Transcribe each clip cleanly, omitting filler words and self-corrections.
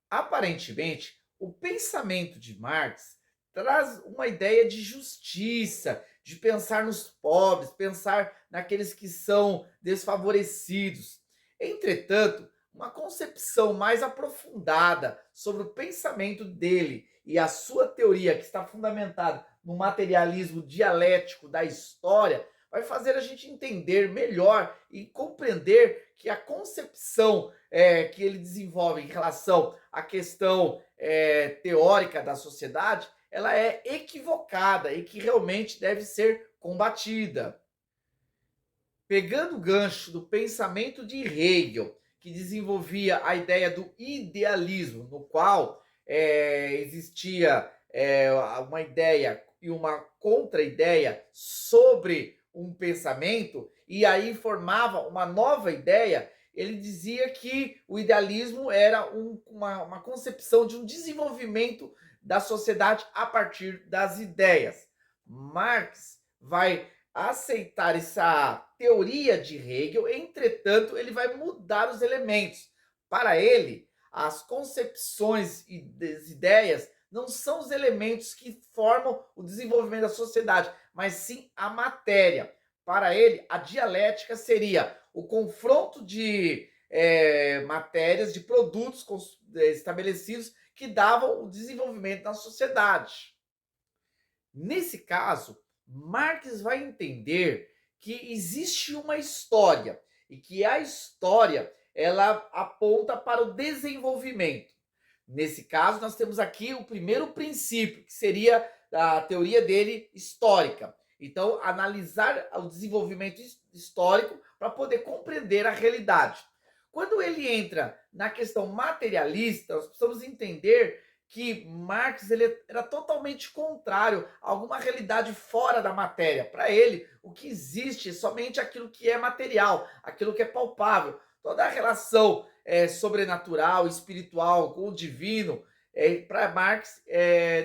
Aparentemente, o pensamento de Marx traz uma ideia de justiça, de pensar nos pobres, pensar naqueles que são desfavorecidos. Entretanto, uma concepção mais aprofundada sobre o pensamento dele e a sua teoria, que está fundamentada no materialismo dialético da história, vai fazer a gente entender melhor e compreender que a concepção que ele desenvolve em relação à questão teórica da sociedade, ela é equivocada e que realmente deve ser combatida. Pegando o gancho do pensamento de Hegel, que desenvolvia a ideia do idealismo, no qual existia uma ideia e uma contra-ideia sobre um pensamento, e aí formava uma nova ideia. Ele dizia que o idealismo era uma concepção de um desenvolvimento da sociedade a partir das ideias. Marx vai aceitar essa teoria de Hegel, entretanto, ele vai mudar os elementos. Para ele, as concepções e as ideias não são os elementos que formam o desenvolvimento da sociedade, mas sim a matéria. Para ele, a dialética seria o confronto de matérias, de produtos estabelecidos que davam o desenvolvimento da sociedade. Nesse caso, Marx vai entender que existe uma história e que a história ela aponta para o desenvolvimento. Nesse caso, nós temos aqui o primeiro princípio, que seria a teoria dele histórica. Então, analisar o desenvolvimento histórico para poder compreender a realidade. Quando ele entra na questão materialista, nós precisamos entender que Marx ele era totalmente contrário a alguma realidade fora da matéria. Para ele, o que existe é somente aquilo que é material, aquilo que é palpável. Toda a relação sobrenatural, espiritual com o divino, para Marx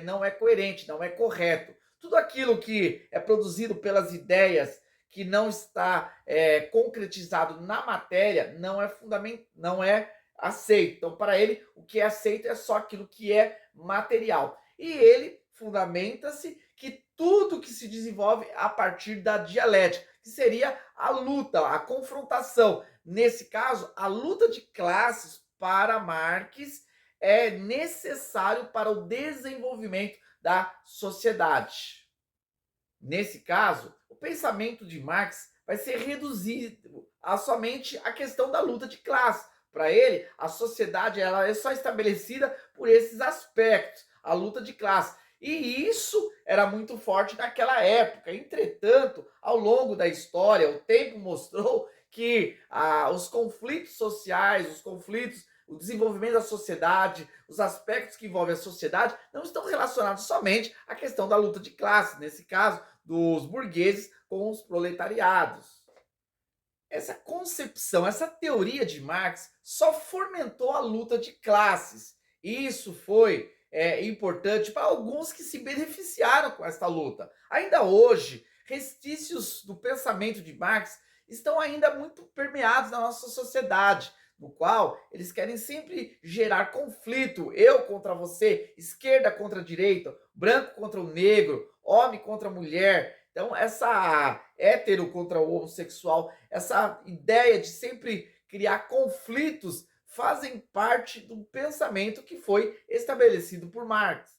não é coerente, não é correto. Tudo aquilo que é produzido pelas ideias que não está concretizado na matéria não é fundamental, não é aceito. Então, para ele, o que é aceito é só aquilo que é material. E ele fundamenta-se que tudo que se desenvolve a partir da dialética, que seria a luta, a confrontação. Nesse caso, a luta de classes para Marx é necessário para o desenvolvimento da sociedade. Nesse caso, o pensamento de Marx vai ser reduzido a somente a questão da luta de classe. Para ele, a sociedade ela é só estabelecida por esses aspectos, a luta de classe. E isso era muito forte naquela época. Entretanto, ao longo da história, o tempo mostrou que os conflitos sociais, os conflitos, o desenvolvimento da sociedade, os aspectos que envolvem a sociedade, não estão relacionados somente à questão da luta de classe, nesse caso, dos burgueses com os proletariados. Essa concepção, essa teoria de Marx só fomentou a luta de classes. Isso foi importante para alguns que se beneficiaram com essa luta. Ainda hoje, restícios do pensamento de Marx estão ainda muito permeados na nossa sociedade, no qual eles querem sempre gerar conflito, eu contra você, esquerda contra direita, branco contra o negro, homem contra mulher. Então, essa hétero contra o homossexual, essa ideia de sempre criar conflitos, fazem parte do pensamento que foi estabelecido por Marx.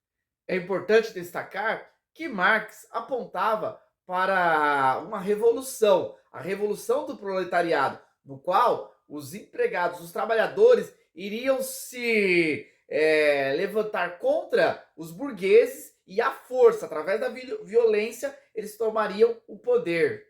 É importante destacar que Marx apontava para uma revolução, a revolução do proletariado, no qual os empregados, os trabalhadores, iriam se levantar contra os burgueses e à força, através da violência, eles tomariam o poder.